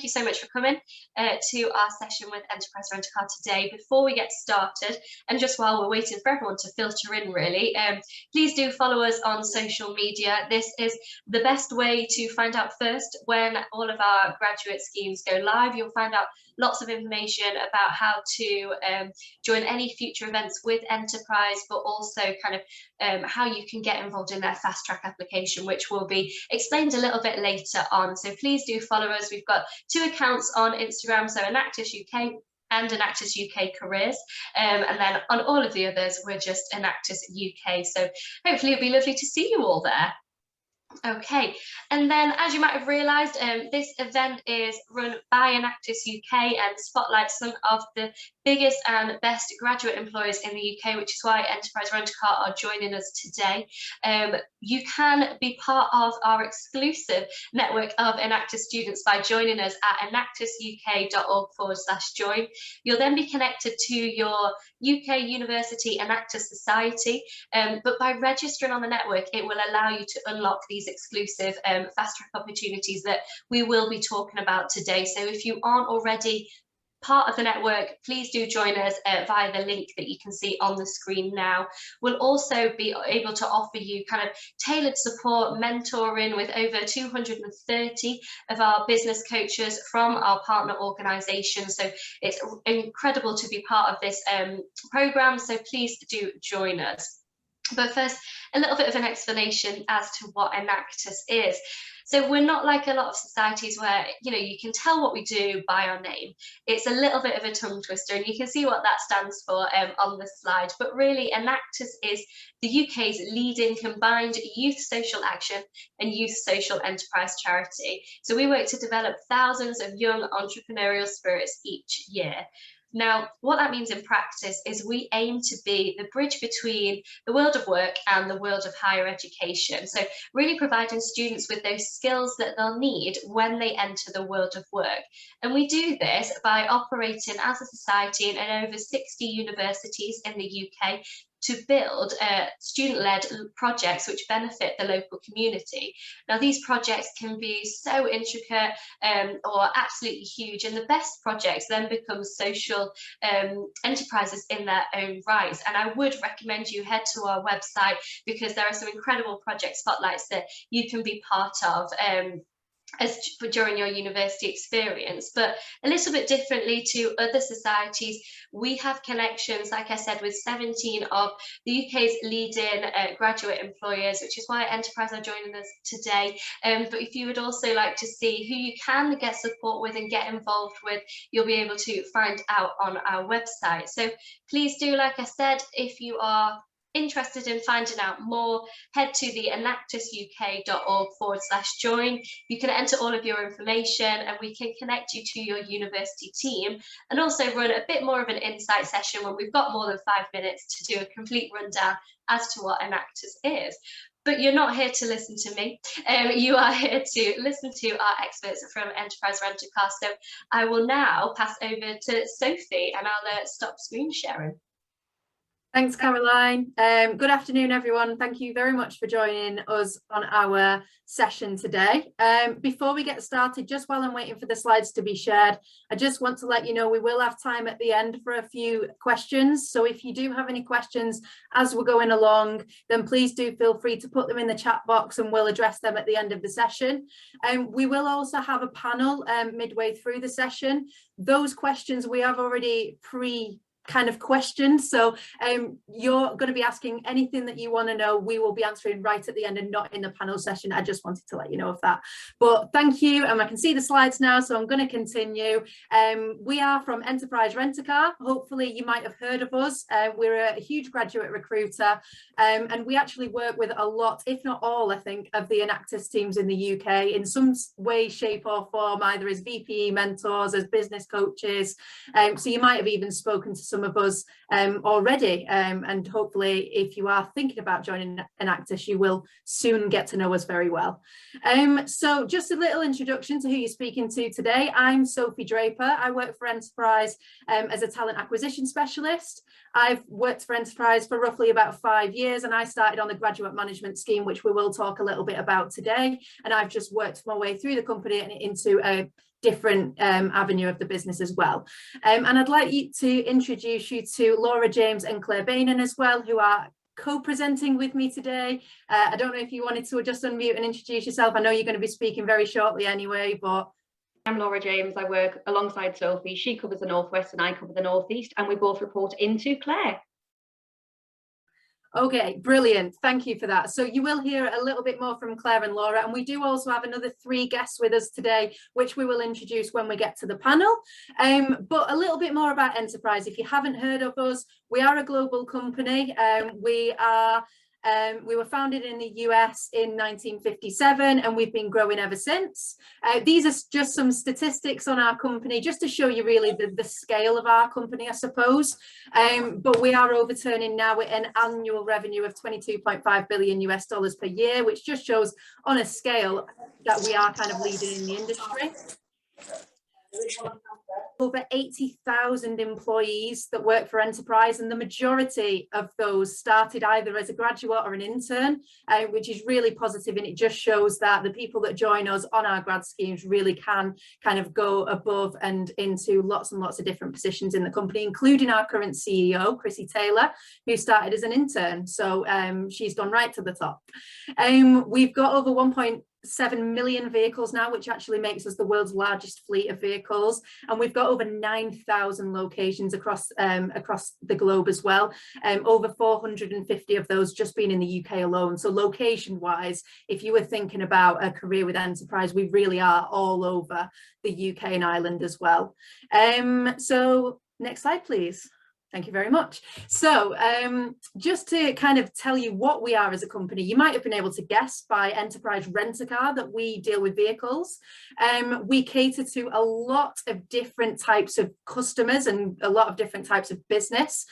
thank you so much for coming to our session with Enterprise Rent-A-Car today. Before we get started, and just while we're waiting for everyone to filter in really, please do follow us on social media. This is the best way to find out first when all of our graduate schemes go live. You'll find out lots of information about how to join any future events with Enterprise, but also kind of how you can get involved in their fast track application, which will be explained a little bit later on. So please do follow us. We've got 2 accounts on Instagram, so Enactus UK and Enactus UK Careers, and then on all of the others we're just Enactus UK. So hopefully it'll be lovely to see you all there. Okay, and then as you might have realised, this event is run by Enactus UK and spotlights some of the biggest and best graduate employers in the UK, which is why Enterprise Rent-A-Car are joining us today. You can be part of our exclusive network of Enactus students by joining us at enactusuk.org/join. You'll then be connected to your UK University Enactus Society, but by registering on the network, it will allow you to unlock these exclusive fast track opportunities that we will be talking about today. So if you aren't already part of the network, please do join us via the link that you can see on the screen now. We'll also be able to offer you kind of tailored support, mentoring with over 230 of our business coaches from our partner organisations. So it's incredible to be part of this programme, so please do join us. But first, a little bit of an explanation as to what Enactus is. So we're not like a lot of societies where, you know, you can tell what we do by our name. It's a little bit of a tongue twister, and you can see what that stands for on the slide. But really, Enactus is the UK's leading combined youth social action and youth social enterprise charity. So we work to develop thousands of young entrepreneurial spirits each year. Now, what that means in practice is we aim to be the bridge between the world of work and the world of higher education. So really providing students with those skills that they'll need when they enter the world of work. And we do this by operating as a society in over 60 universities in the UK to build student-led projects which benefit the local community. Now, these projects can be so intricate or absolutely huge, and the best projects then become social enterprises in their own rights. And I would recommend you head to our website, because there are some incredible project spotlights that you can be part of during your university experience. But a little bit differently to other societies, we have connections, like I said, with 17 of the UK's leading graduate employers, which is why Enterprise are joining us today. But if you would also like to see who you can get support with and get involved with, you'll be able to find out on our website. So please do, like I said, if you are interested in finding out more, head to the enactusuk.org/join. You can enter all of your information and we can connect you to your university team, and also run a bit more of an insight session when we've got more than 5 minutes to do a complete rundown as to what Enactus is. But you're not here to listen to me. You are here to listen to our experts from Enterprise Rent-A-Car. So I will now pass over to Sophie, and I'll stop screen sharing. Thanks, Caroline. Good afternoon, everyone. Thank you very much for joining us on our session today. Before we get started, just while I'm waiting for the slides to be shared, I just want to let you know we will have time at the end for a few questions. So if you do have any questions as we're going along, then please do feel free to put them in the chat box and we'll address them at the end of the session. We will also have a panel midway through the session. Those questions we have already questions, so you're going to be asking anything that you want to know. We will be answering right at the end and not in the panel session. I just wanted to let you know of that. But thank you, and I can see the slides now, so I'm going to continue. We are from Enterprise Rent-A-Car. Hopefully you might have heard of us. We're a huge graduate recruiter, and we actually work with a lot, if not all, I think, of the Enactus teams in the UK in some way, shape or form, either as VPE mentors, as business coaches. So you might have even spoken to some of us already, and hopefully if you are thinking about joining Enactus, you will soon get to know us very well. So just a little introduction to who you're speaking to today. I'm Sophie Draper. I work for Enterprise as a talent acquisition specialist. I've worked for Enterprise for roughly about 5 years, and I started on the graduate management scheme, which we will talk a little bit about today, and I've just worked my way through the company and into a different avenue of the business as well. And I'd like you to introduce you to Laura James and Claire Bainan as well, who are co-presenting with me today. I don't know if you wanted to just unmute and introduce yourself. I know you're going to be speaking very shortly anyway, but... I'm Laura James. I work alongside Sophie. She covers the Northwest and I cover the Northeast, and we both report into Claire. Okay, brilliant. Thank you for that. So you will hear a little bit more from Claire and Laura, and we do also have another 3 guests with us today, which we will introduce when we get to the panel. But a little bit more about Enterprise. If you haven't heard of us, we are a global company. We were founded in the US in 1957, and we've been growing ever since. These are just some statistics on our company, just to show you really the scale of our company, I suppose. But we are overturning now an annual revenue of 22.5 billion US dollars per year, which just shows on a scale that we are kind of leading in the industry. Over 80,000 employees that work for Enterprise, and the majority of those started either as a graduate or an intern, which is really positive, and it just shows that the people that join us on our grad schemes really can kind of go above and into lots and lots of different positions in the company, including our current CEO, Chrissy Taylor, who started as an intern. So she's gone right to the top. We've got over 1.7 million vehicles now, which actually makes us the world's largest fleet of vehicles, and we've got over 9,000 locations across the globe as well. Over 450 of those just being in the UK alone. So location wise, if you were thinking about a career with Enterprise, we really are all over the UK and Ireland as well. So next slide, please. Thank you very much. So just to kind of tell you what we are as a company, you might have been able to guess by Enterprise Rent-A-Car that we deal with vehicles. We cater to a lot of different types of customers and a lot of different types of business,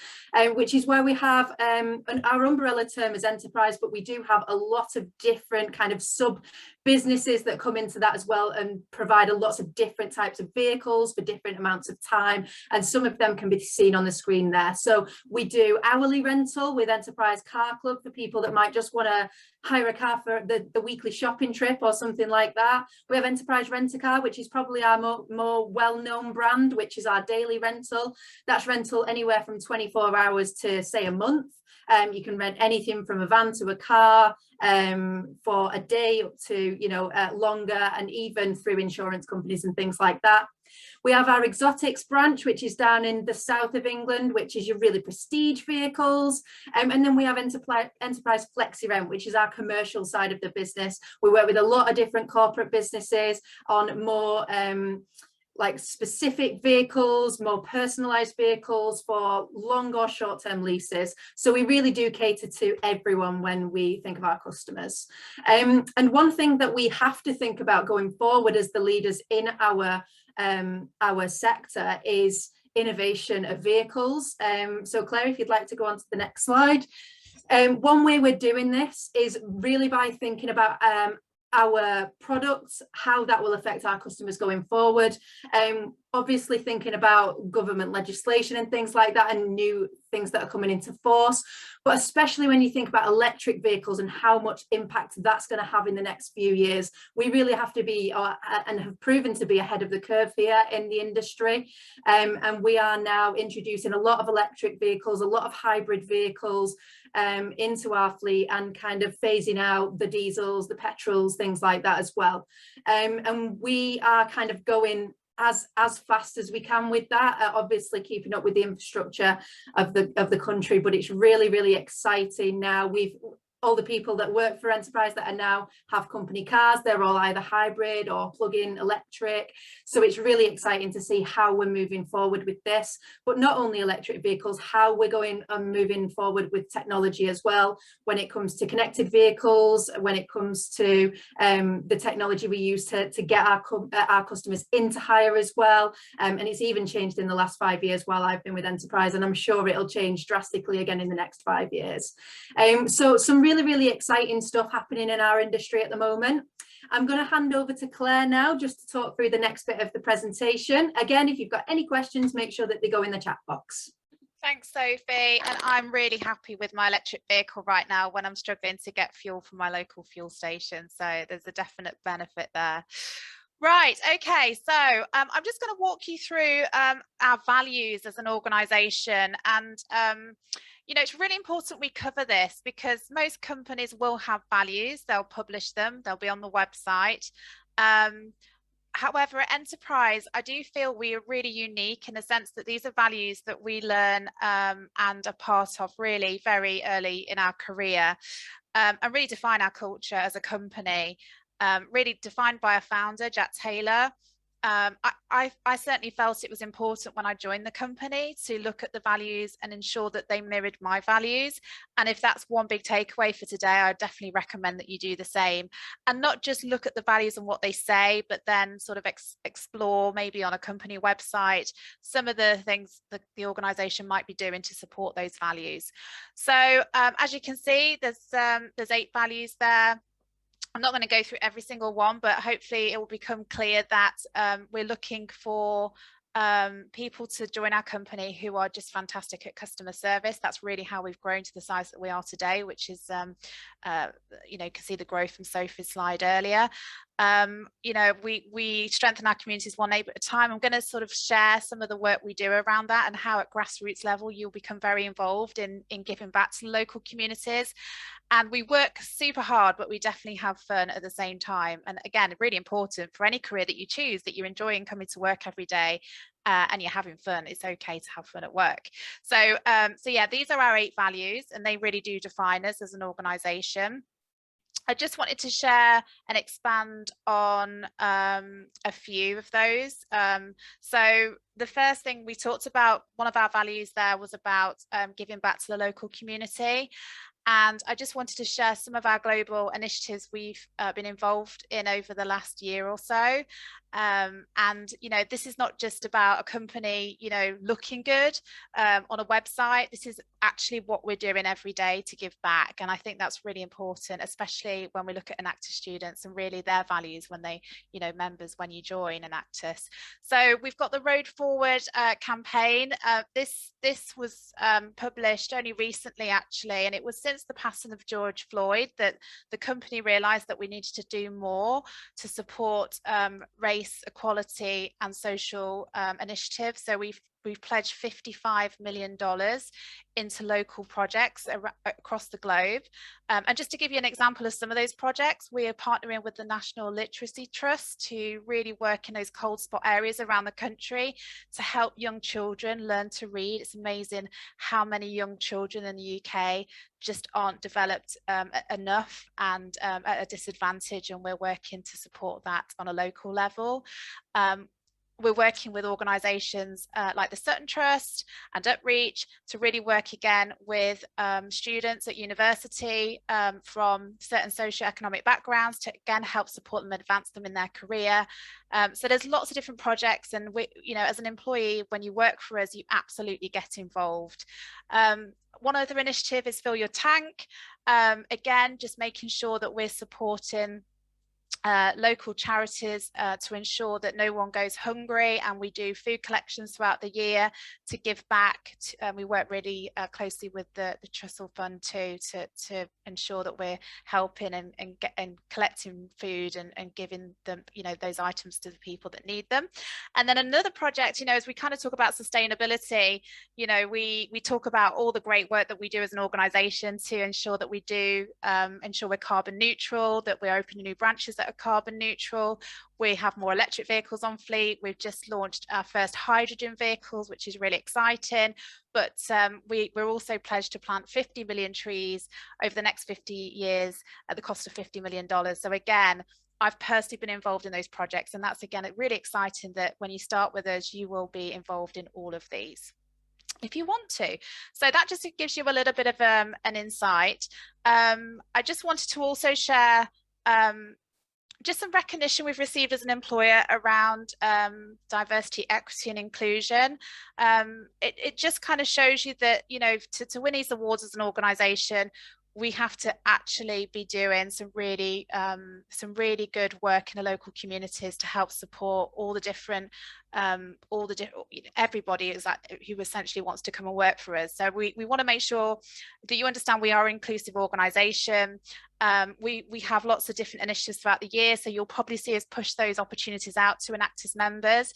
which is where we have our umbrella term is Enterprise, but we do have a lot of different kind of sub businesses that come into that as well and provide lots of different types of vehicles for different amounts of time, and some of them can be seen on the screen there. So we do hourly rental with Enterprise Car Club for people that might just want to hire a car for the weekly shopping trip or something like that. We have Enterprise Rent-A-Car, which is probably our more well-known brand, which is our daily rental. That's rental anywhere from 24 hours to say a month. You can rent anything from a van to a car for a day up to, you know, longer, and even through insurance companies and things like that. We have our exotics branch, which is down in the south of England, which is your really prestige vehicles. And then we have Enterprise Flexi Rent, which is our commercial side of the business. We work with a lot of different corporate businesses on more like specific vehicles, more personalized vehicles for long or short-term leases. So we really do cater to everyone when we think of our customers. And one thing that we have to think about going forward as the leaders in our sector is innovation of vehicles. So Claire, if you'd like to go on to the next slide. One way we're doing this is really by thinking about our products, how that will affect our customers going forward. Obviously thinking about government legislation and things like that, and new things that are coming into force, but especially when you think about electric vehicles and how much impact that's going to have in the next few years. We really have to be and have proven to be ahead of the curve here in the industry, and we are now introducing a lot of electric vehicles, a lot of hybrid vehicles into our fleet, and kind of phasing out the diesels, the petrols, things like that as well. And we are kind of going as fast as we can with that, obviously keeping up with the infrastructure of the country, but it's really exciting now. We've all the people that work for Enterprise that are now have company cars, they're all either hybrid or plug-in electric. So it's really exciting to see how we're moving forward with this, but not only electric vehicles, how we're going and moving forward with technology as well, when it comes to connected vehicles, when it comes to the technology we use to get our customers into hire as well. And it's even changed in the last 5 years while I've been with Enterprise, and I'm sure it'll change drastically again in the next 5 years. So some really exciting stuff happening in our industry at the moment. I'm going to hand over to Claire now just to talk through the next bit of the presentation. Again, if you've got any questions, make sure that they go in the chat box. Thanks, Sophie. And I'm really happy with my electric vehicle right now when I'm struggling to get fuel from my local fuel station. So there's a definite benefit there. Right, okay, so I'm just going to walk you through our values as an organisation, and you know, it's really important we cover this because most companies will have values, they'll publish them, they'll be on the website. However, at Enterprise, I do feel we are really unique in the sense that these are values that we learn and are part of really very early in our career, and really define our culture as a company, really defined by our founder, Jack Taylor. I certainly felt it was important when I joined the company to look at the values and ensure that they mirrored my values. And if that's one big takeaway for today, I definitely recommend that you do the same, and not just look at the values and what they say, but then sort of explore maybe on a company website some of the things that the organization might be doing to support those values. So as you can see, there's 8 values there. I'm not going to go through every single one, but hopefully it will become clear that we're looking for people to join our company who are just fantastic at customer service. That's really how we've grown to the size that we are today, which is, you know, you can see the growth from Sophie's slide earlier. You know, we strengthen our communities one neighbour at a time. I'm going to sort of share some of the work we do around that and how at grassroots level you'll become very involved in giving back to local communities. And we work super hard, but we definitely have fun at the same time. And again, really important for any career that you choose, that you're enjoying coming to work every day and you're having fun. It's okay to have fun at work. So, so yeah, these are our 8 values, and they really do define us as an organisation. I just wanted to share and expand on a few of those. So the first thing we talked about, one of our values there was about giving back to the local community. And I just wanted to share some of our global initiatives we've been involved in over the last year or so. And, you know, this is not just about a company, you know, looking good on a website. This is actually what we're doing every day to give back. And I think that's really important, especially when we look at Enactus students and really their values when they, you know, members when you join Enactus. So we've got the Road Forward campaign. This was published only recently, actually, and it was since the passing of George Floyd that the company realised that we needed to do more to support race equality and social initiatives. So we've pledged $55 million into local projects across the globe. And just to give you an example of some of those projects, we are partnering with the National Literacy Trust to really work in those cold spot areas around the country to help young children learn to read. It's amazing how many young children in the UK just aren't developed enough and at a disadvantage, and we're working to support that on a local level. We're working with organisations like the Sutton Trust and Upreach to really work again with students at university from certain socioeconomic backgrounds to again help support them, advance them in their career. So there's lots of different projects, and we, you know, as an employee, when you work for us, you absolutely get involved. One other initiative is Fill Your Tank. Again, just making sure that we're supporting local charities to ensure that no one goes hungry, and we do food collections throughout the year to give back. We work really closely with the Trussell Fund too to ensure that we're helping and collecting food and giving them, you know, those items to the people that need them. And then another project, you know, as we kind of talk about sustainability, you know, we talk about all the great work that we do as an organisation to ensure that we do ensure we're carbon neutral, that we're opening new branches that are carbon neutral. We have more electric vehicles on fleet. We've just launched our first hydrogen vehicles, which is really exciting. But we're also pledged to plant 50 million trees over the next 50 years at the cost of $50 million. So again, I've personally been involved in those projects, and that's again really exciting that when you start with us, you will be involved in all of these if you want to. So that just gives you a little bit of an insight. I just wanted to also share just some recognition we've received as an employer around diversity, equity and inclusion. It just kind of shows you that, you know, to win these awards as an organisation, we have to actually be doing some really good work in the local communities to help support all the different all the different, everybody who essentially wants to come and work for us. So we want to make sure that you understand we are an inclusive organisation. We have lots of different initiatives throughout the year, so you'll probably see us push those opportunities out to Enactus members,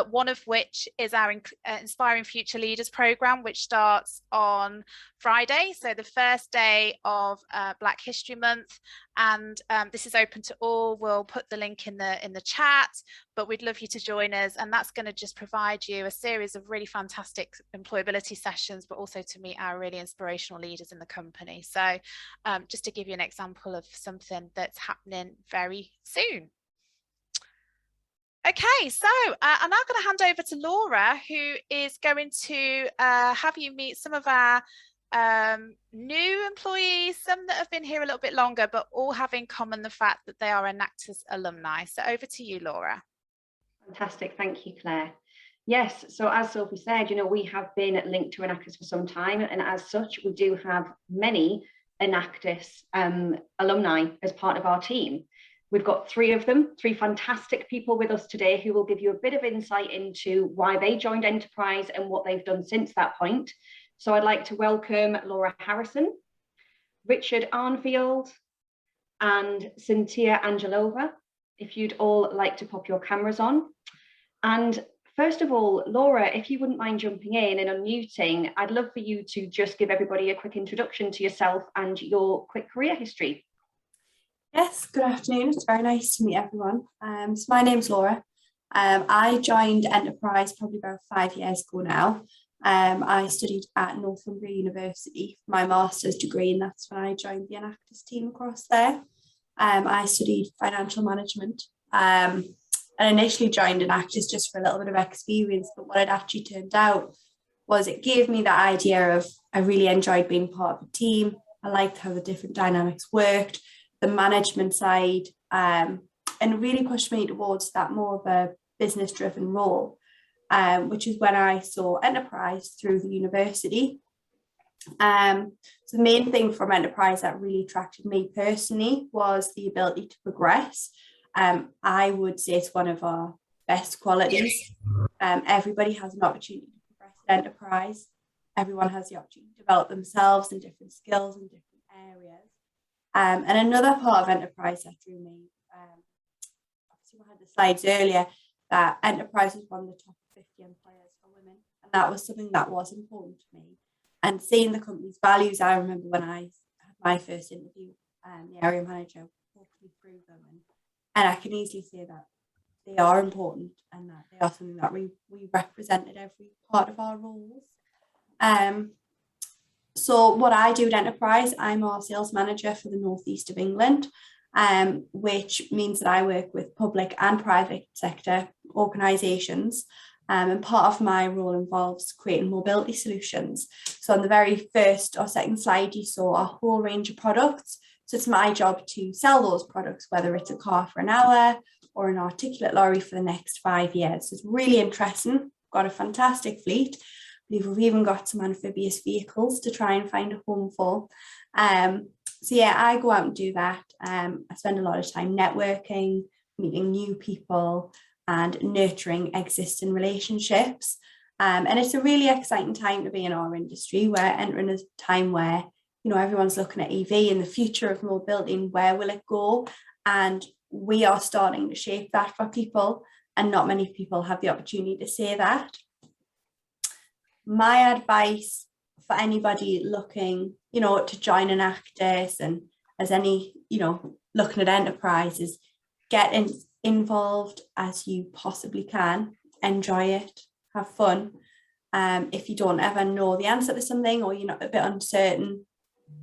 one of which is our Inspiring Future Leaders programme, which starts on Friday, so the first day of Black History Month, and this is open to all. We'll put the link in the chat, but we'd love you to join us, and that's going to just provide you a series of really fantastic employability sessions, but also to meet our really inspirational leaders in the company. So just to give you an example of something that's happening very soon. Okay, so I'm now going to hand over to Laura, who is going to have you meet some of our new employees, some that have been here a little bit longer, but all have in common the fact that they are Enactus alumni. So over to you, Laura. Fantastic, thank you, Claire. Yes, so as Sophie said, we have been linked to Enactus for some time, and as such, we do have many Enactus alumni as part of our team. We've got 3 of them, 3 fantastic people with us today who will give you a bit of insight into why they joined Enterprise and what they've done since that point. So I'd like to welcome Laura Harrison, Richard Arnfield, and Cynthia Angelova, if you'd all like to pop your cameras on. And first of all, Laura, if you wouldn't mind jumping in and unmuting, I'd love for you to just give everybody a quick introduction to yourself and your quick career history. Yes, good afternoon. It's very nice to meet everyone. So my name's Laura. I joined Enterprise probably about 5 years ago now. I studied at Northumbria University for my master's degree, and that's when I joined the Enactus team across there. I studied financial management. And initially joined Enactus just for a little bit of experience, but what it actually turned out was it gave me the idea of I really enjoyed being part of a team. I liked how the different dynamics worked, the management side, and really pushed me towards that more of a business-driven role, which is when I saw Enterprise through the university. So the main thing from Enterprise that really attracted me personally was the ability to progress. I would say it's one of our best qualities. Everybody has an opportunity to progress at Enterprise. Everyone has the opportunity to develop themselves in different skills in different areas. And another part of Enterprise that drew me, obviously we had the slides earlier, that Enterprise was one of the top 50 employers for women. And that was something that was important to me. And seeing the company's values, I remember when I had my first interview, the area manager walked me through them. And I can easily say that they are important and that they are something that we represent at every part of our roles. So what I do at Enterprise, I'm our sales manager for the northeast of England, which means that I work with public and private sector organisations. And part of my role involves creating mobility solutions. So on the very first or second slide, you saw a whole range of products. So it's my job to sell those products, whether it's a car for an hour or an articulate lorry for the next 5 years. So it's really interesting. Got a fantastic fleet. I believe we've even got some amphibious vehicles to try and find a home for. So yeah, I go out and do that. I spend a lot of time networking, meeting new people and nurturing existing relationships. And it's a really exciting time to be in our industry. We're entering a time where everyone's looking at EV and the future of mobility and where will it go, and we are starting to shape that for people, and not many people have the opportunity to say that. My advice for anybody looking to join Enactus and as any looking at Enterprise is get involved as you possibly can, enjoy it, have fun. If you don't ever know the answer to something or you're not a bit uncertain,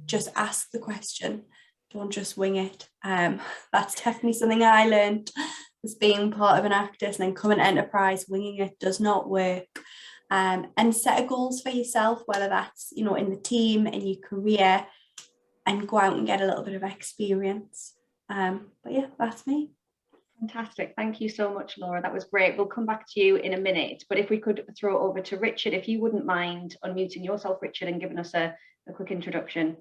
just ask the question, don't just wing it. That's definitely something I learned as being part of Enactus, and then coming to Enterprise, winging it does not work. And set goals for yourself, whether that's in the team, in your career, and go out and get a little bit of experience. But yeah, that's me. Fantastic. Thank you so much, Laura. That was great. We'll come back to you in a minute, but if we could throw it over to Richard, if you wouldn't mind unmuting yourself, Richard, and giving us a quick introduction.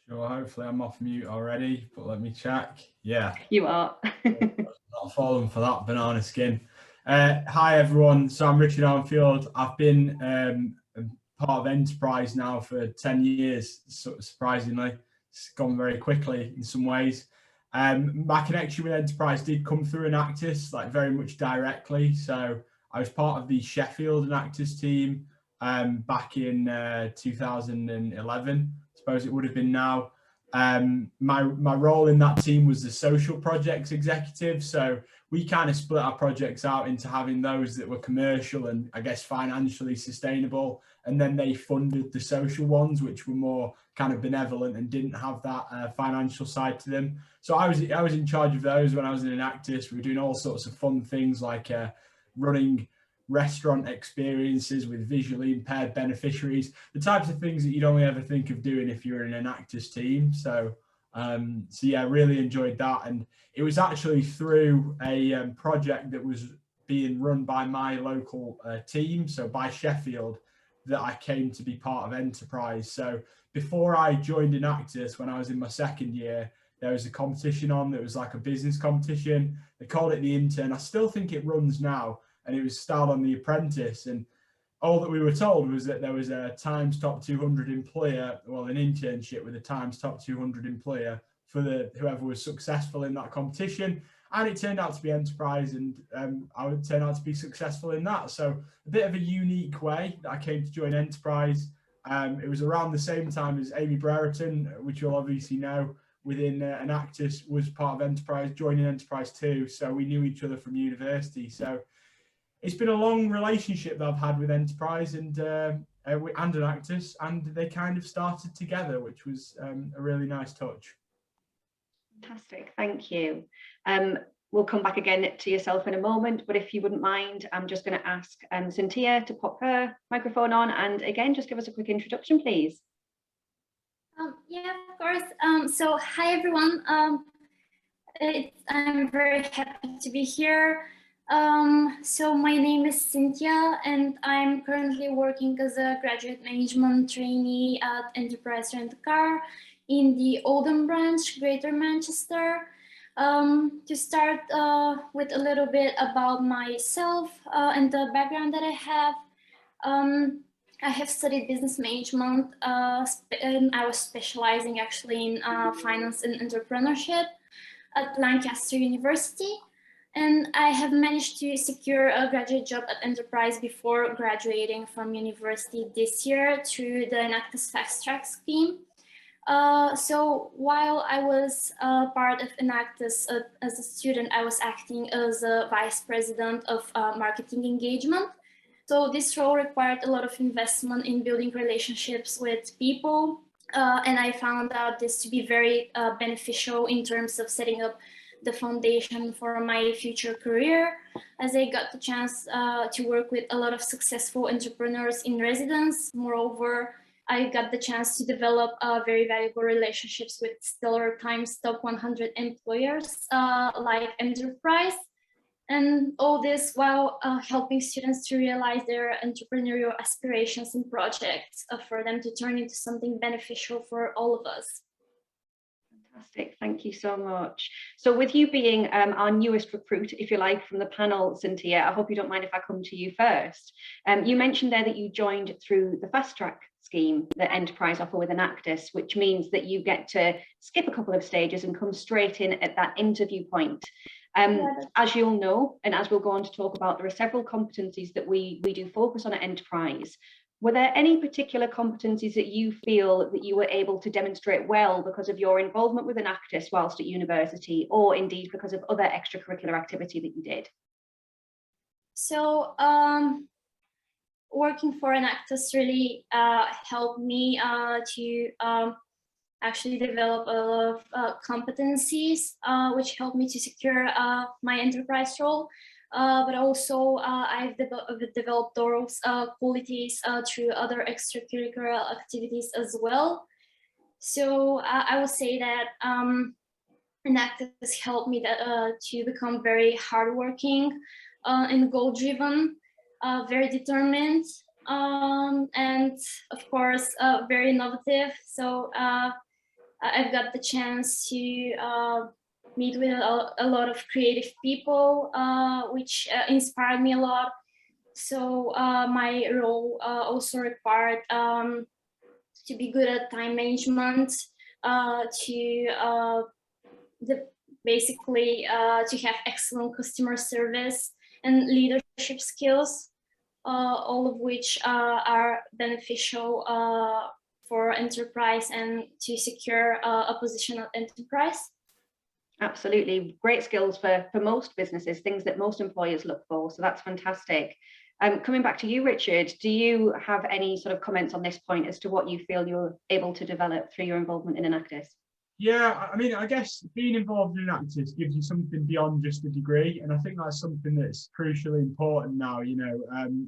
Sure, hopefully I'm off mute already, but let me check. Yeah. You are. Not falling for that banana skin. Hi everyone, so I'm Richard Armfield. I've been part of Enterprise now for 10 years, surprisingly. It's gone very quickly in some ways. My connection with Enterprise did come through Enactus, like very much directly. So I was part of the Sheffield Enactus team back in 2011, I suppose it would have been now. My role in that team was the social projects executive. So we kind of split our projects out into having those that were commercial and I guess financially sustainable, and then they funded the social ones, which were more kind of benevolent and didn't have that financial side to them. So I was in charge of those when I was in Enactus. We were doing all sorts of fun things like running restaurant experiences with visually impaired beneficiaries, the types of things that you'd only ever think of doing if you're in an Enactus team. So yeah, really enjoyed that. And it was actually through a project that was being run by my local team, so by Sheffield, that I came to be part of Enterprise. So before I joined Enactus, when I was in my second year, there was a competition on that was like a business competition. They called it the Intern. I still think it runs now, and it was styled on The Apprentice. And all that we were told was that there was a Times Top 200 employer, well, an internship with a Times Top 200 employer for whoever was successful in that competition. And it turned out to be Enterprise, and I would turn out to be successful in that. So a bit of a unique way that I came to join Enterprise. It was around the same time as Amy Brereton, which you'll obviously know, within Enactus, was part of Enterprise, joining Enterprise too. So we knew each other from university. So it's been a long relationship that I've had with Enterprise and Enactus, and they kind of started together, which was a really nice touch. Fantastic, thank you. We'll come back again to yourself in a moment, but if you wouldn't mind, I'm just going to ask Cynthia to pop her microphone on, and again, just give us a quick introduction, please. Yeah, of course. So hi everyone. I'm very happy to be here. So my name is Cynthia, and I'm currently working as a graduate management trainee at Enterprise Rent a Car in the Oldham branch, Greater Manchester. To start with a little bit about myself and the background that I have studied business management, and I was specializing actually in finance and entrepreneurship at Lancaster University. And I have managed to secure a graduate job at Enterprise before graduating from university this year through the Enactus Fast Track scheme. So while I was part of Enactus as a student, I was acting as a vice president of marketing engagement. So this role required a lot of investment in building relationships with people. And I found out this to be very beneficial in terms of setting up the foundation for my future career, as I got the chance to work with a lot of successful entrepreneurs in residence. Moreover, I got the chance to develop very valuable relationships with stellar Times Top 100 employers like Enterprise. And all this while helping students to realize their entrepreneurial aspirations and projects for them to turn into something beneficial for all of us. Fantastic, thank you so much. So with you being our newest recruit, if you like, from the panel, Cynthia, I hope you don't mind if I come to you first. You mentioned there that you joined through the Fast Track scheme that Enterprise offer with Enactus, which means that you get to skip a couple of stages and come straight in at that interview point. As you'll know, and as we'll go on to talk about, there are several competencies that we do focus on at Enterprise. Were there any particular competencies that you feel that you were able to demonstrate well because of your involvement with Enactus whilst at university, or indeed because of other extracurricular activity that you did? So working for Enactus really helped me to actually develop a lot of competencies, which helped me to secure my Enterprise role. But also I've developed those qualities through other extracurricular activities as well. So I would say that Enactus helped me to become very hardworking and goal-driven, very determined, and of course very innovative. So I've got the chance to meet with a lot of creative people, which inspired me a lot. So my role also required to be good at time management, basically to have excellent customer service and leadership skills, all of which are beneficial for enterprise and to secure a position at enterprise. Absolutely, great skills for most businesses, things that most employers look for, so that's fantastic. Coming back to you, Richard, do you have any sort of comments on this point as to what you feel you're able to develop through your involvement in Enactus? Yeah, I mean, I guess being involved in Enactus gives you something beyond just a degree, and I think that's something that's crucially important now. You know,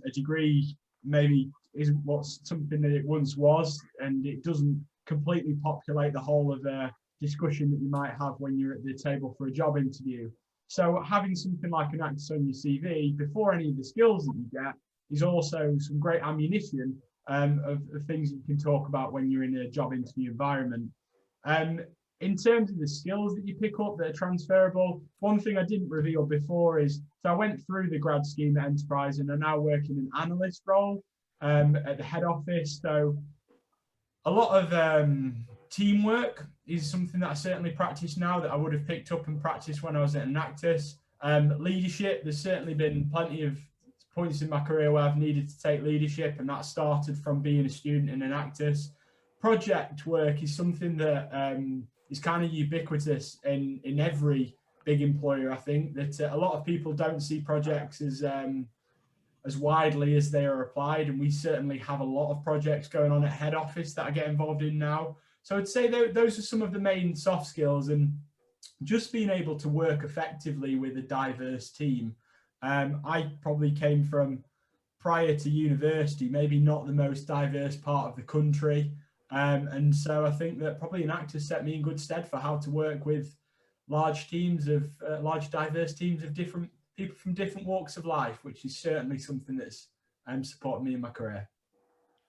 a degree maybe isn't what's something that it once was, and it doesn't completely populate the whole of the discussion that you might have when you're at the table for a job interview. So having something like Enactus on your CV before any of the skills that you get is also some great ammunition of things that you can talk about when you're in a job interview environment. In terms of the skills that you pick up that are transferable, one thing I didn't reveal before is, so I went through the grad scheme at Enterprise and I now work in an analyst role at the head office. So a lot of teamwork is something that I certainly practice now that I would have picked up and practiced when I was at Enactus. Leadership, there's certainly been plenty of points in my career where I've needed to take leadership, and that started from being a student in Enactus. Project work is something that is kind of ubiquitous in every big employer. I think that a lot of people don't see projects as widely as they are applied, and we certainly have a lot of projects going on at head office that I get involved in now. So I'd say those are some of the main soft skills, and just being able to work effectively with a diverse team. I probably came from, prior to university, maybe not the most diverse part of the country. And so I think that probably Enactus set me in good stead for how to work with large teams of large diverse teams of different people from different walks of life, which is certainly something that's supported me in my career.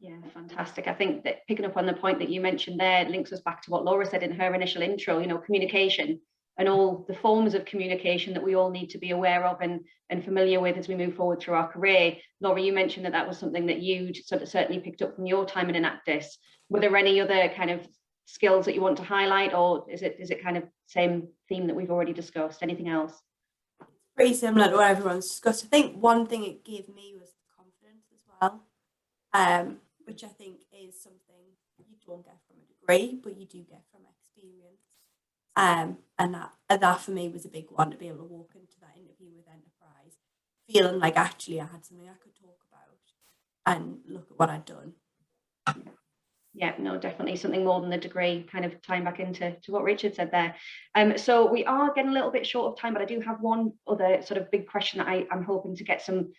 Yeah, fantastic. I think that picking up on the point that you mentioned there links us back to what Laura said in her initial intro, you know, communication and all the forms of communication that we all need to be aware of and familiar with as we move forward through our career. Laura, you mentioned that that was something that you'd sort of certainly picked up from your time in Enactus. Were there any other kind of skills that you want to highlight, or is it kind of same theme that we've already discussed? Anything else? Pretty similar to what everyone's discussed. I think one thing it gave me was confidence as well, which I think is something you don't get from a degree, but you do get from experience. And that for me was a big one, to be able to walk into that interview with Enterprise feeling like actually I had something I could talk about and look at what I'd done. Yeah, no, definitely something more than the degree, kind of tying back into what Richard said there. So we are getting a little bit short of time, but I do have one other sort of big question that I'm hoping to get some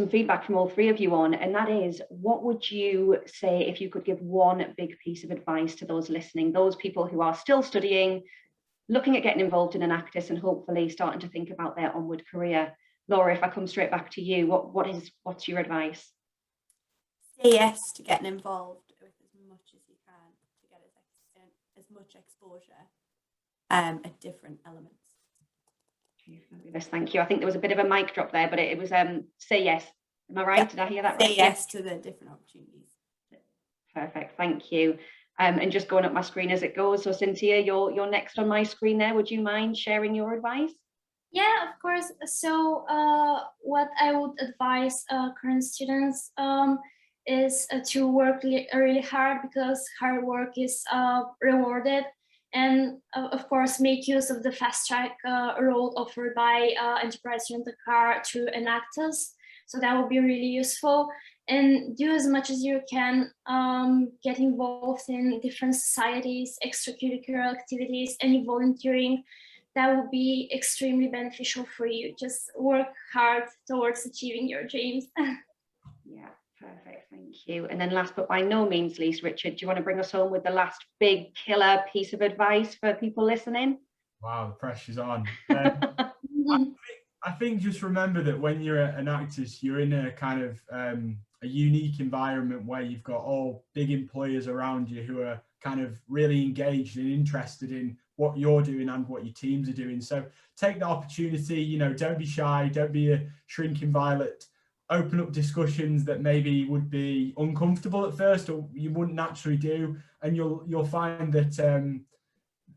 feedback from all three of you on, and that is, what would you say if you could give one big piece of advice to those listening, those people who are still studying, looking at getting involved in Enactus and hopefully starting to think about their onward career? Laura, if I come straight back to you, what's your advice? Say yes to getting involved with as much as you can to get as much exposure at different elements. Fabulous, thank you. I think there was a bit of a mic drop there, but it was say yes. Am I right? Yeah. Did I hear that right? Say yes to the different opportunities. Perfect, thank you. And just going up my screen as it goes. So Cynthia, you're next on my screen there. Would you mind sharing your advice? Yeah, of course. So what I would advise current students is to work really hard, because hard work is rewarded. And of course, make use of the fast track road offered by Enterprise Rent-A-Car through Enactus. So that will be really useful. And do as much as you can, get involved in different societies, extracurricular activities, any volunteering. That will be extremely beneficial for you. Just work hard towards achieving your dreams. Yeah, perfect, thank you. And then last but by no means least, Richard, do you want to bring us home with the last big killer piece of advice for people listening? Wow, the pressure's on. I think just remember that when you're at Enactus, you're in a kind of a unique environment where you've got all big employers around you who are kind of really engaged and interested in what you're doing and what your teams are doing. So take the opportunity, you know, don't be shy, don't be a shrinking violet, open up discussions that maybe would be uncomfortable at first or you wouldn't naturally do, and you'll find that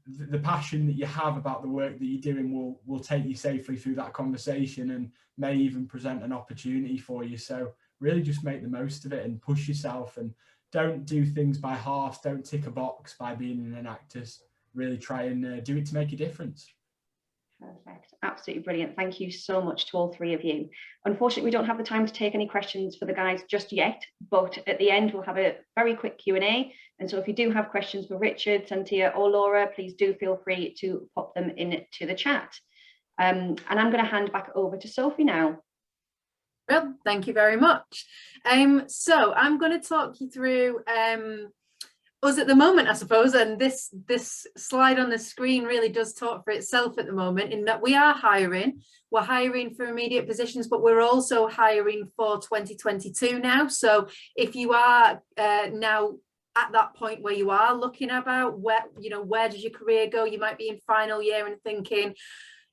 the passion that you have about the work that you're doing will take you safely through that conversation and may even present an opportunity for you. So really just make the most of it and push yourself, and don't do things by halves, don't tick a box by being an Enactus. Really try and do it to make a difference. Perfect, absolutely brilliant. Thank you so much to all three of you. Unfortunately, we don't have the time to take any questions for the guys just yet, but at the end we'll have a very quick Q&A. And so if you do have questions for Richard, Cynthia or Laura, please do feel free to pop them into the chat. And I'm going to hand back over to Sophie now. Well, thank you very much. So I'm going to talk you through us at the moment, I suppose, and this slide on the screen really does talk for itself at the moment, in that we are hiring. We're hiring for immediate positions, but we're also hiring for 2022 now. So if you are now at that point where you are looking about where does your career go, you might be in final year and thinking,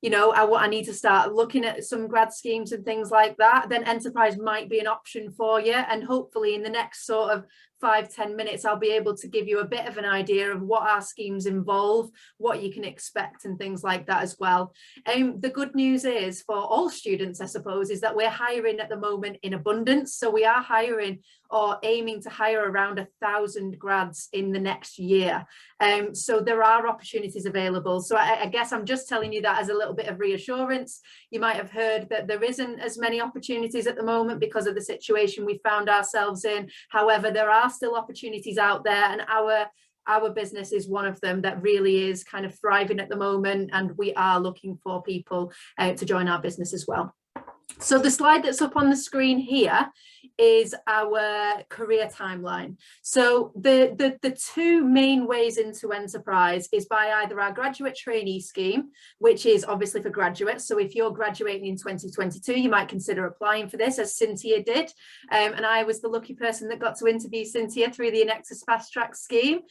you know, I need to start looking at some grad schemes and things like that, then Enterprise might be an option for you. And hopefully in the next sort of 5-10 minutes, I'll be able to give you a bit of an idea of what our schemes involve, what you can expect and things like that as well. The good news is for all students, I suppose, is that we're hiring at the moment in abundance. So we are hiring or aiming to hire around 1,000 grads in the next year. So there are opportunities available. So I guess I'm just telling you that as a little bit of reassurance. You might have heard that there isn't as many opportunities at the moment because of the situation we found ourselves in. However, there are still opportunities out there, and our business is one of them that really is kind of thriving at the moment, and we are looking for people to join our business as well. So the slide that's up on the screen here is our career timeline. So the two main ways into Enterprise is by either our graduate trainee scheme, which is obviously for graduates. So if you're graduating in 2022, you might consider applying for this, as Cynthia did. And I was the lucky person that got to interview Cynthia through the Enactus Fast Track scheme.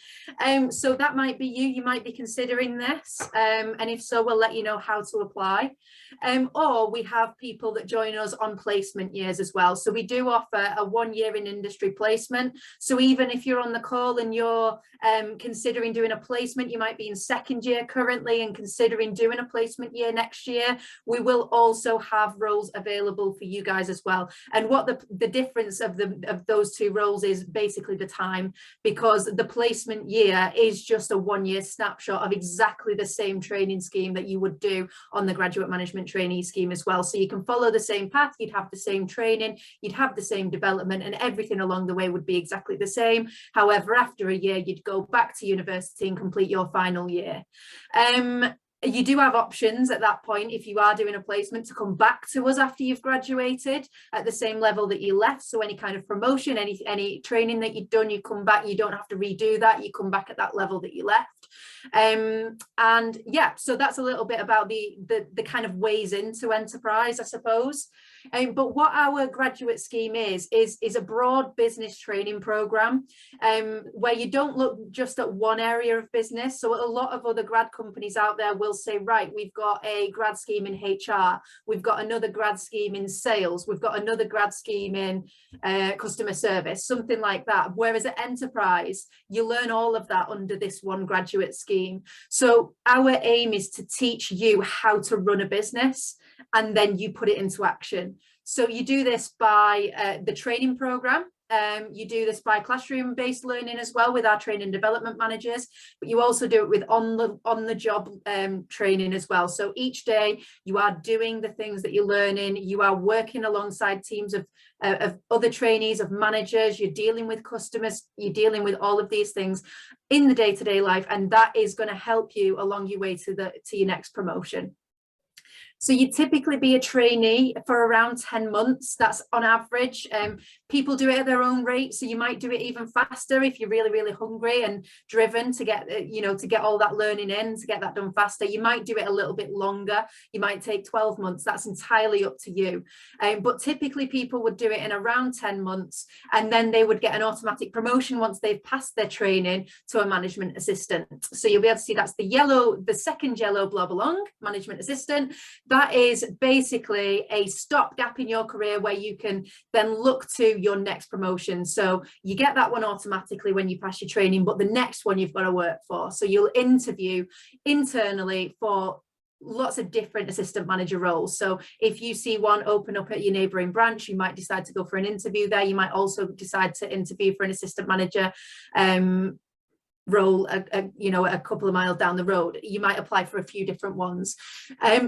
So that might be you might be considering this. And if so, we'll let you know how to apply. Or we have people that join us on placement years as well. So we do offer a 1 year in industry placement. So even if you're on the call and you're considering doing a placement, you might be in 2nd year currently and considering doing a placement year next year, we will also have roles available for you guys as well. And what the difference of those two roles is basically the time, because the placement year is just a 1 year snapshot of exactly the same training scheme that you would do on the graduate management trainee scheme as well. So you can follow the same path, you'd have the same training, you'd have the same development, and everything along the way would be exactly the same. However, after a year, you'd go back to university and complete your final year. You do have options at that point, if you are doing a placement, to come back to us after you've graduated at the same level that you left. So any kind of promotion, any training that you've done, you come back, you don't have to redo that, you come back at that level that you left. And yeah, so that's a little bit about the kind of ways into Enterprise, I suppose. But what our graduate scheme is a broad business training program, where you don't look just at one area of business. So a lot of other grad companies out there will say, right, we've got a grad scheme in HR, we've got another grad scheme in sales, we've got another grad scheme in customer service, something like that. Whereas at Enterprise, you learn all of that under this one graduate scheme. So our aim is to teach you how to run a business, and then you put it into action. So you do this by the training program. You do this by classroom-based learning as well with our training development managers, but you also do it with on the job training as well. So each day you are doing the things that you're learning, you are working alongside teams of other trainees, of managers, you're dealing with customers, you're dealing with all of these things in the day-to-day life, and that is going to help you along your way to your next promotion. So you'd typically be a trainee for around 10 months. That's on average. People do it at their own rate. So you might do it even faster if you're really, really hungry and driven to get, to get all that learning in, to get that done faster. You might do it a little bit longer. You might take 12 months. That's entirely up to you. But typically people would do it in around 10 months, and then they would get an automatic promotion once they've passed their training to a management assistant. So you'll be able to see that's the second yellow blob along, management assistant. That is basically a stopgap in your career where you can then look to your next promotion. So you get that one automatically when you pass your training, but the next one you've got to work for. So you'll interview internally for lots of different assistant manager roles. So if you see one open up at your neighbouring branch, you might decide to go for an interview there. You might also decide to interview for an assistant manager role a couple of miles down the road. You might apply for a few different ones.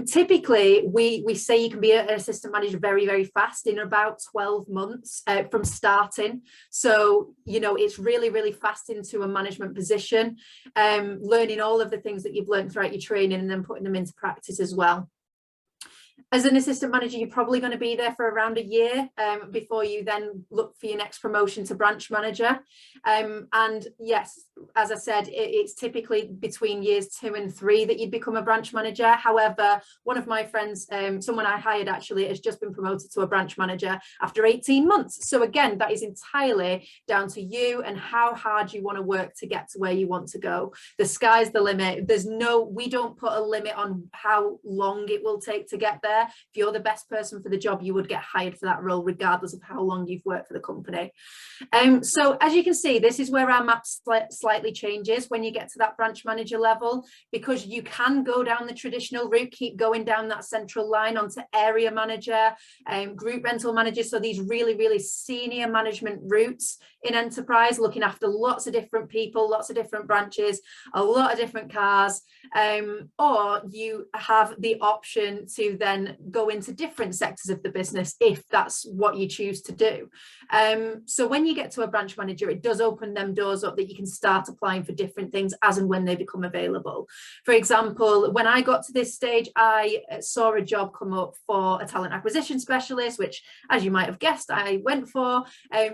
Typically we say you can be an assistant manager very, very fast, in about 12 months from starting. So it's really, really fast into a management position, learning all of the things that you've learned throughout your training and then putting them into practice as well. As an assistant manager, you're probably going to be there for around a year before you then look for your next promotion to branch manager. And yes, as I said, it's typically between years 2 and 3 that you'd become a branch manager. However, one of my friends, someone I hired actually, has just been promoted to a branch manager after 18 months. So again, that is entirely down to you and how hard you want to work to get to where you want to go. The sky's the limit. We don't put a limit on how long it will take to get there. If you're the best person for the job, you would get hired for that role regardless of how long you've worked for the company. So as you can see, this is where our map slightly changes when you get to that branch manager level, because you can go down the traditional route, keep going down that central line onto area manager, group rental manager. So these really, really senior management routes in enterprise, looking after lots of different people, lots of different branches, a lot of different cars, or you have the option to then go into different sectors of the business if that's what you choose to do. So when you get to a branch manager, it does open them doors up that you can start applying for different things as and when they become available. For example, when I got to this stage, I saw a job come up for a talent acquisition specialist, which, as you might have guessed, I went for,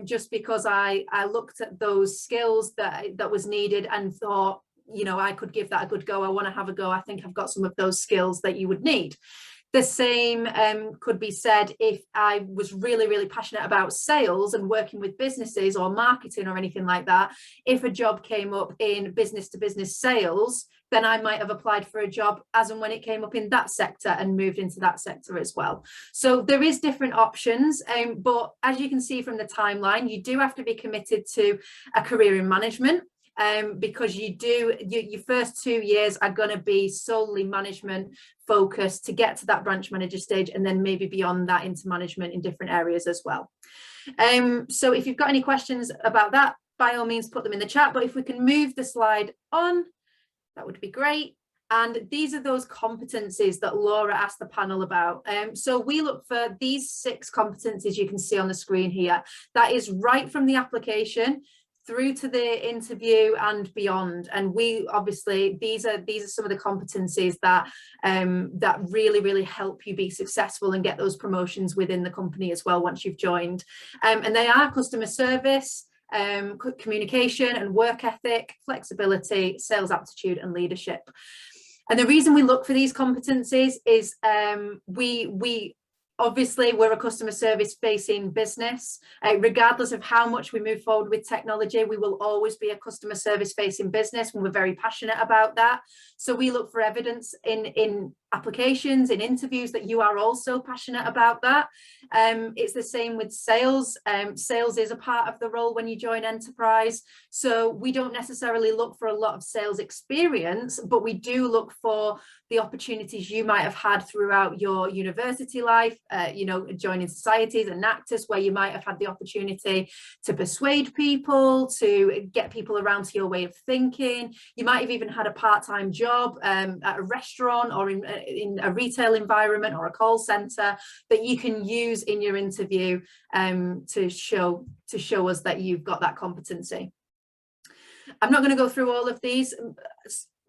just because I looked at those skills that was needed and thought, I could give that a good go. I want to have a go. I think I've got some of those skills that you would need. The same could be said if I was really, really passionate about sales and working with businesses or marketing or anything like that. If a job came up in business to business sales, then I might have applied for a job as and when it came up in that sector and moved into that sector as well. So there is different options, but as you can see from the timeline, you do have to be committed to a career in management. Because your first 2 years are going to be solely management focused to get to that branch manager stage, and then maybe beyond that into management in different areas as well. So if you've got any questions about that, by all means put them in the chat, but if we can move the slide on, that would be great. And these are those competencies that Laura asked the panel about. So we look for these 6 competencies you can see on the screen here. That is right from the application through to the interview and beyond. And we obviously, these are some of the competencies that that really, really help you be successful and get those promotions within the company as well once you've joined. And they are customer service, communication and work ethic, flexibility, sales aptitude and leadership. And the reason we look for these competencies is obviously, we're a customer service facing business. Regardless of how much we move forward with technology, we will always be a customer service facing business, and we're very passionate about that. So we look for evidence in applications, in interviews, that you are also passionate about that. It's the same with sales. Sales is a part of the role when you join enterprise. So we don't necessarily look for a lot of sales experience, but we do look for the opportunities you might have had throughout your university life, joining societies, Enactus, where you might have had the opportunity to persuade people, to get people around to your way of thinking. You might have even had a part-time job at a restaurant or in a retail environment or a call center that you can use in your interview to show us that you've got that competency. I'm not going to go through all of these.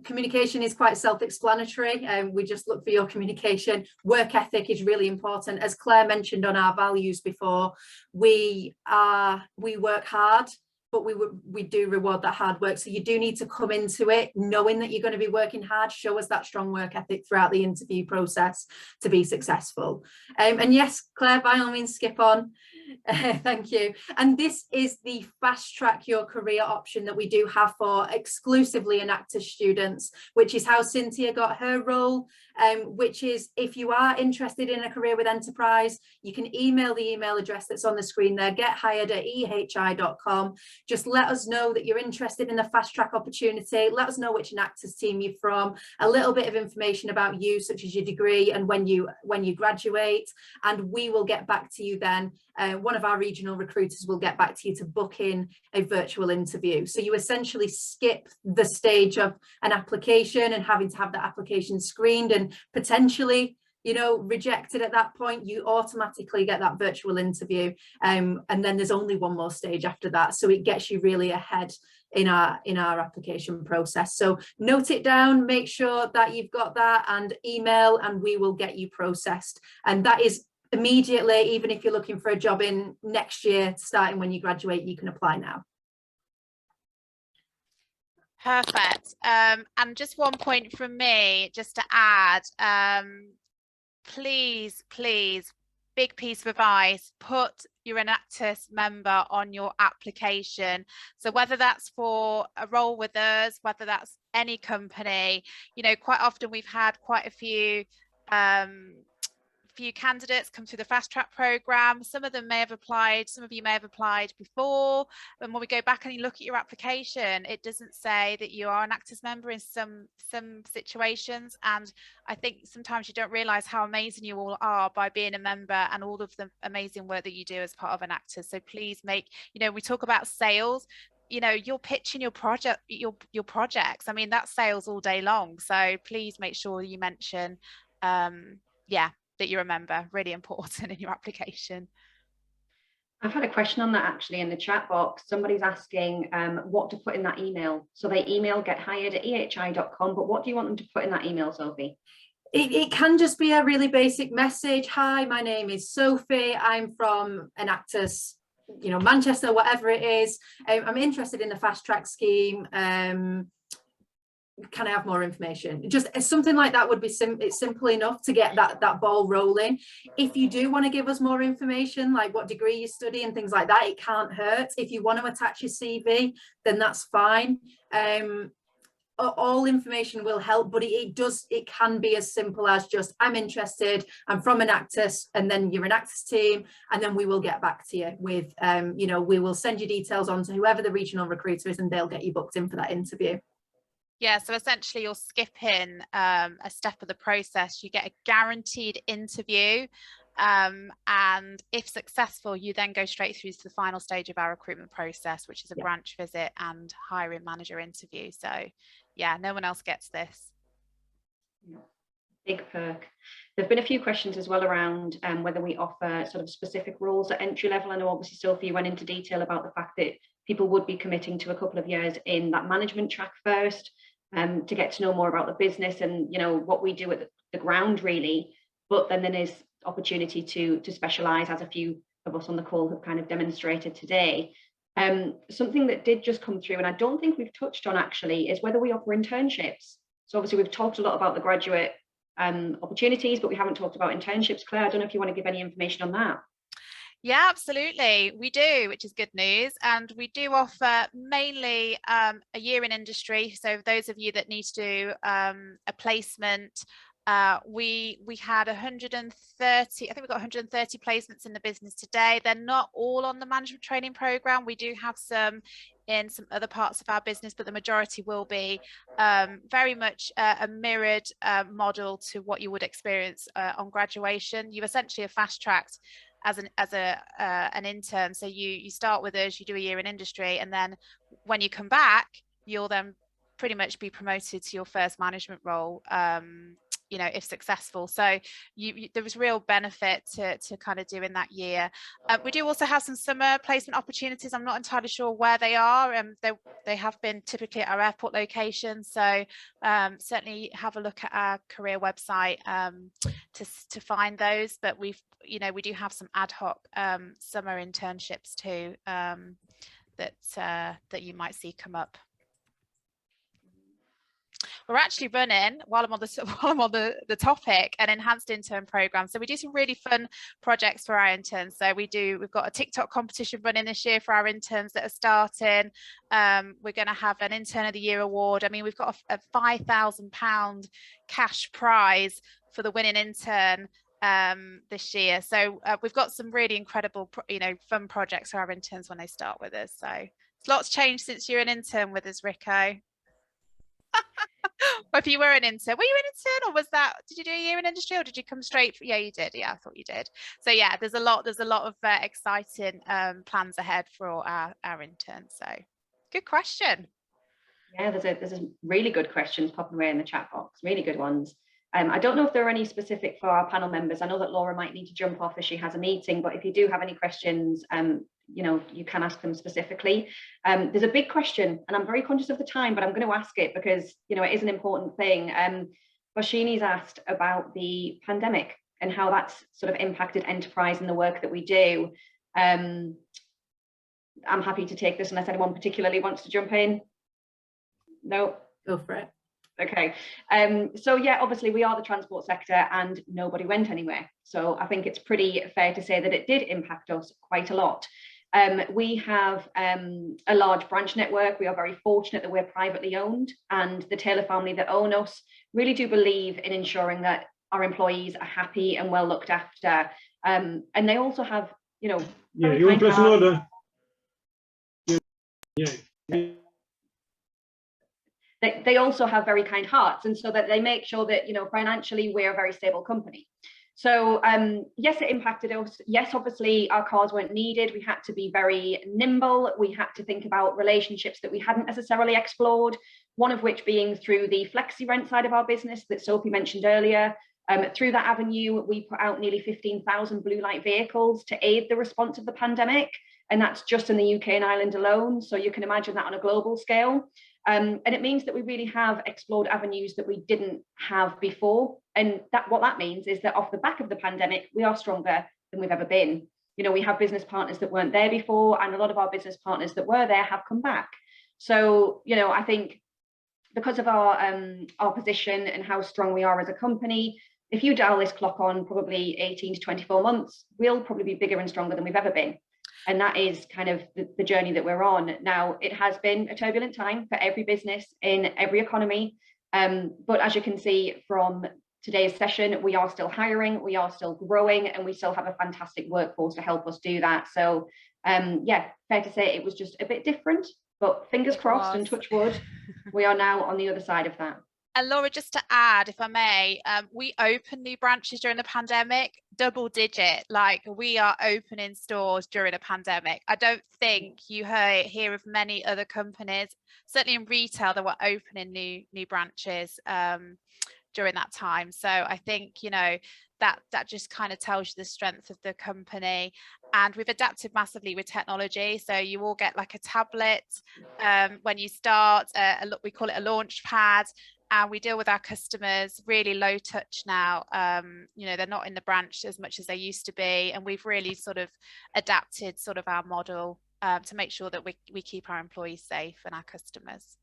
Communication is quite self-explanatory, and we just look for your communication. Work ethic is really important. As Claire mentioned on our values before, we work hard, but we do reward that hard work. So you do need to come into it knowing that you're going to be working hard. Show us that strong work ethic throughout the interview process to be successful. And yes, Claire, by all means, skip on. Thank you. And this is the fast track your career option that we do have for exclusively Enactus students, which is how Cynthia got her role, which is, if you are interested in a career with Enterprise, you can email the email address that's on the screen there, gethired@ehi.com. Just let us know that you're interested in the fast track opportunity. Let us know which Enactus team you're from, a little bit of information about you, such as your degree and when you graduate, and we will get back to you then. One of our regional recruiters will get back to you to book in a virtual interview. So you essentially skip the stage of an application and having to have that application screened and potentially, you know, rejected at that point. You automatically get that virtual interview, and then there's only one more stage after that. So it gets you really ahead in our application process. So note it down, make sure that you've got that, and email, and we will get you processed. And that is immediately. Even if you're looking for a job in next year, starting when you graduate, you can apply now. Perfect. And just one point from me, just to add, please, big piece of advice, put your Enactus member on your application. So whether that's for a role with us, whether that's any company, you know, quite often we've had quite a few candidates come through the fast track program. Some of them may have applied, some of you may have applied before, and when we go back and you look at your application, it doesn't say that you are an Enactus member in some situations. And I think sometimes you don't realize how amazing you all are by being a member and all of the amazing work that you do as part of Enactus. So please make, you know, we talk about sales, you know, you're pitching your project, your projects. I mean, that's sales all day long. So please make sure you mention that you remember, really important in your application. I've had a question on that actually in the chat box. Somebody's asking what to put in that email. So they email gethired@ehi.com, but what do you want them to put in that email, Sophie? It can just be a really basic message. Hi, my name is Sophie. I'm from Enactus, you know, Manchester, whatever it is. I'm interested in the fast track scheme. Can I have more information? Just something like that would be it's simple enough to get that ball rolling. If you do want to give us more information, like what degree you study and things like that, it can't hurt. If you want to attach your CV, then that's fine. All information will help, but it can be as simple as just, I'm interested, I'm from Enactus, and then your Enactus team, and then we will get back to you with you know, we will send you details on to whoever the regional recruiter is, and they'll get you booked in for that interview. Yeah, so essentially you're skipping a step of the process. You get a guaranteed interview, and if successful, you then go straight through to the final stage of our recruitment process, which is a branch visit and hiring manager interview. So yeah, no one else gets this. Big perk. There have been a few questions as well around whether we offer sort of specific roles at entry level. I know obviously Sophie went into detail about the fact that people would be committing to a couple of years in that management track first, to get to know more about the business and, you know, what we do at the ground really. But then there's opportunity to specialize, as a few of us on the call have kind of demonstrated today. Something that did just come through, and I don't think we've touched on actually, is whether we offer internships. So obviously we've talked a lot about the graduate opportunities, but we haven't talked about internships. Claire, I don't know if you want to give any information on that. Yeah, absolutely. We do, which is good news. And we do offer mainly a year in industry. So those of you that need to do a placement, we had 130, I think we've got 130 placements in the business today. They're not all on the management training program. We do have some in some other parts of our business, but the majority will be very much a mirrored model to what you would experience on graduation. You essentially are fast tracked as an intern. So you start with us, you do a year in industry, and then when you come back, you'll then pretty much be promoted to your first management role you know, if successful. So there was real benefit to kind of doing that year. We do also have some summer placement opportunities. I'm not entirely sure where they are, and they have been typically at our airport location. So certainly have a look at our career website to find those. But we do have some ad hoc summer internships too that you might see come up. We're actually running, while I'm on the topic, an enhanced intern program. So we do some really fun projects for our interns. So we've got a TikTok competition running this year for our interns that are starting. We're going to have an Intern of the Year award. I mean, we've got a £5,000 cash prize for the winning intern this year. So we've got some really incredible, fun projects for our interns when they start with us. So lots changed since you're an intern with us, Rico. Or if you were an intern, were you an intern, or did you do a year in industry, or did you come straight yeah, you did. Yeah, I thought you did. So yeah, there's a lot of exciting plans ahead for our interns. So good question. Yeah, there's a really good questions popping away in the chat box, really good ones. I don't know if there are any specific for our panel members. I know that Laura might need to jump off as she has a meeting, but if you do have any questions, you can ask them specifically. There's a big question, and I'm very conscious of the time, but I'm going to ask it because, it is an important thing. Bashini's asked about the pandemic and how that's sort of impacted enterprise and the work that we do. I'm happy to take this unless anyone particularly wants to jump in. No? Go for it. Okay, so yeah, obviously we are the transport sector and nobody went anywhere. So I think it's pretty fair to say that it did impact us quite a lot. We have a large branch network. We are very fortunate that we're privately owned, and the Taylor family that own us really do believe in ensuring that our employees are happy and well looked after. And they also have, yeah, you want press an order? Yeah. They also have very kind hearts, and so that they make sure that financially we're a very stable company. So yes, it impacted us. Yes, obviously our cars weren't needed. We had to be very nimble. We had to think about relationships that we hadn't necessarily explored, one of which being through the flexi rent side of our business that Sophie mentioned earlier. Through that avenue, we put out nearly 15,000 blue light vehicles to aid the response of the pandemic, and that's just in the UK and Ireland alone. So you can imagine that on a global scale. And it means that we really have explored avenues that we didn't have before. And what that means is that off the back of the pandemic, we are stronger than we've ever been. We have business partners that weren't there before, and a lot of our business partners that were there have come back. So, I think because of our position and how strong we are as a company, if you dial this clock on probably 18 to 24 months, we'll probably be bigger and stronger than we've ever been. And that is kind of the journey that we're on. Now, it has been a turbulent time for every business in every economy. But as you can see from today's session, we are still hiring, we are still growing, and we still have a fantastic workforce to help us do that. So yeah, fair to say it was just a bit different, but fingers crossed and touch wood, we are now on the other side of that. And Laura, just to add, if I may, we opened new branches during the pandemic, double digit, like we are opening stores during a pandemic. I don't think you hear of many other companies, certainly in retail, that were opening new branches during that time. So I think, that just kind of tells you the strength of the company. And we've adapted massively with technology. So you all get like a tablet when you start, we call it a launch pad. And we deal with our customers really low touch now. They're not in the branch as much as they used to be. And we've really sort of adapted sort of our model to make sure that we keep our employees safe and our customers.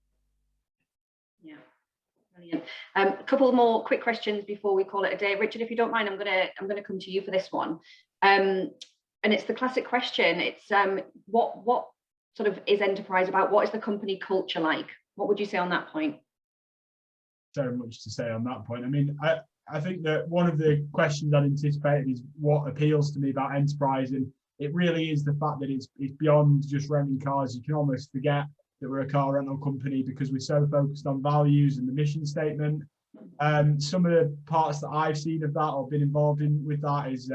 Yeah, brilliant. A couple more quick questions before we call it a day. Richard, if you don't mind, I'm gonna come to you for this one. And it's the classic question. It's what sort of is Enterprise about? What is the company culture like? What would you say on that point? So much to say on that point. I mean, I think that one of the questions I'd anticipated is what appeals to me about Enterprise, and it really is the fact that it's beyond just renting cars. You can almost forget that we're a car rental company because we're so focused on values and the mission statement. Some of the parts that I've seen of that or been involved in with that is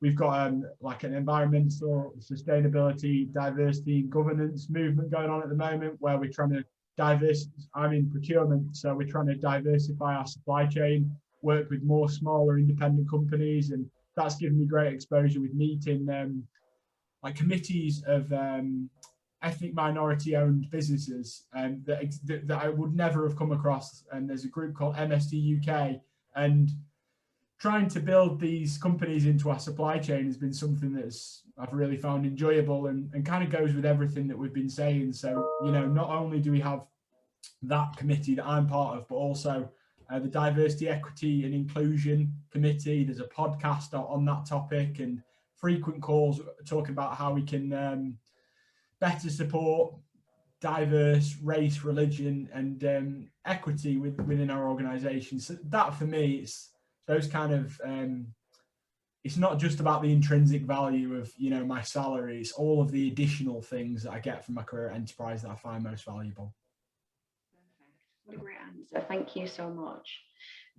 we've got like an environmental, sustainability, diversity and governance movement going on at the moment where we're trying to I'm in procurement, so we're trying to diversify our supply chain worked with more smaller independent companies, and that's given me great exposure with meeting like committees of ethnic minority owned businesses that I would never have come across. And there's a group called MSD UK, and trying to build these companies into our supply chain has been something that's I've really found enjoyable, and kind of goes with everything that we've been saying. So, you know, not only do we have that committee that I'm part of, but also the Diversity, Equity and Inclusion Committee. There's a podcast on that topic, and frequent calls talking about how we can better support diverse race, religion and equity within our organisation. So that for me, it's those kind of it's not just about the intrinsic value of, you know, my salary, it's all of the additional things that I get from my career at Enterprise that I find most valuable. What a great answer, thank you so much.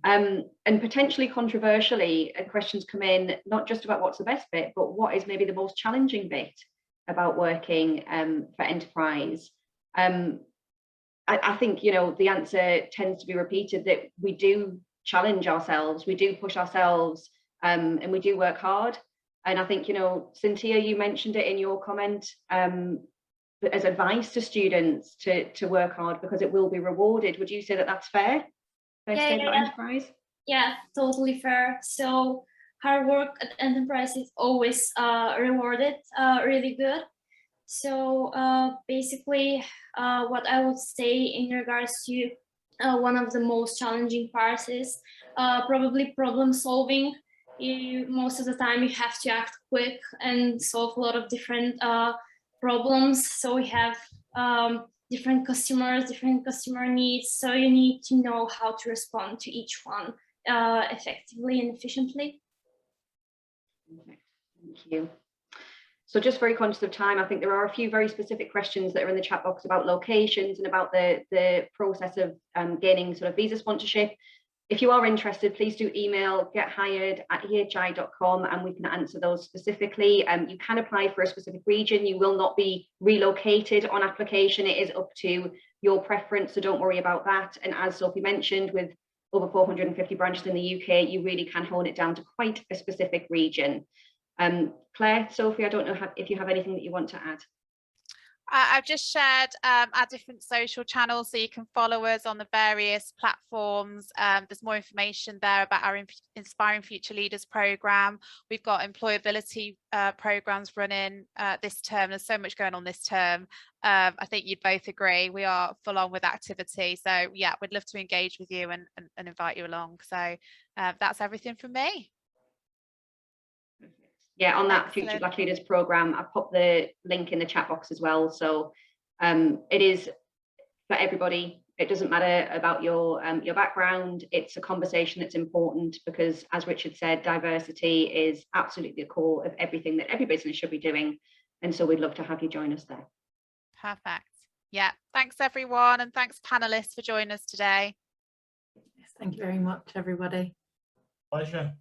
And potentially controversially, questions come in not just about what's the best bit, but what is maybe the most challenging bit about working for Enterprise. I think, you know, the answer tends to be repeated, that we do challenge ourselves, we do push ourselves, and we do work hard. And I think, you know, Cynthia, you mentioned it in your comment as advice to students to work hard because it will be rewarded. Would you say that that's fair? Yeah. Enterprise? Yeah, totally fair. So hard work at Enterprise is always rewarded really good. So basically what I would say in regards to one of the most challenging parts is probably problem solving. Most of the time you have to act quick and solve a lot of different problems. So we have different customers, different customer needs. So you need to know how to respond to each one effectively and efficiently. Thank you. So just very conscious of time, I think there are a few very specific questions that are in the chat box about locations and about the process of gaining sort of visa sponsorship. If you are interested, please do email gethired@ehi.com and we can answer those specifically. You can apply for a specific region. You will not be relocated on application. It is up to your preference, so don't worry about that. And as Sophie mentioned, with over 450 branches in the UK, you really can hone it down to quite a specific region. Claire, Sophie, I don't know if you have anything that you want to add. I've just shared our different social channels, so you can follow us on the various platforms. There's more information there about our Inspiring Future Leaders programme. We've got employability programmes running this term. There's so much going on this term. I think you'd both agree we are full on with activity. So yeah, we'd love to engage with you and invite you along. So that's everything from me. Yeah, on that Excellent. Future Black Leaders programme, I put the link in the chat box as well. So it is for everybody. It doesn't matter about your background. It's a conversation that's important because, as Richard said, diversity is absolutely the core of everything that every business should be doing. And so we'd love to have you join us there. Perfect. Yeah, thanks everyone, and thanks panelists for joining us today. Yes, thank you very much, everybody. Pleasure.